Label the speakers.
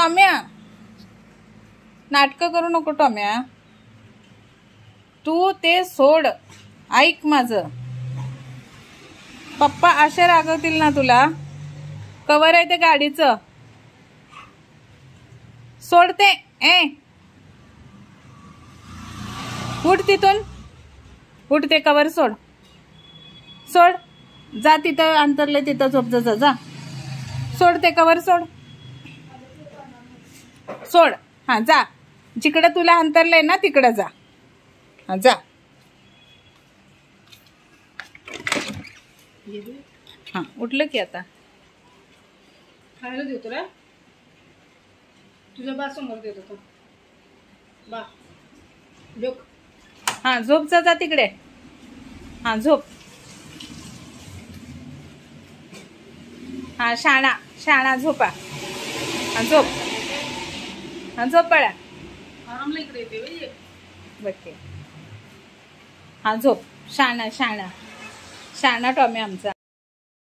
Speaker 1: टॉम्या, नाटकं करू नको टॉम्या. तू ते सोड, ऐक माझं. पप्पा असे रागवतील ना तुला. कवर आहे ते गाडीचं, सोड ते. उठ तिथून, उठ ते कवर सोड. सोड, जा तिथं अंतरले तिथं झोप जा. जा सोड ते कवर, सोड सोड. हा जा, जिकडे तुला अंतरलंय ना तिकडे जा. हा जा. हा उठलं की आता
Speaker 2: खायला देतो रे. तुझ्या बा समोर देतो तो बा. झोप.
Speaker 1: हा झोप जा तिकडे. हा झोप. हा शाणा झोपा. हा झोप. हा झोप पळा.
Speaker 2: आरामला इकडे येते
Speaker 1: बघते. हा झोप. शाणा टॉमी आमचा.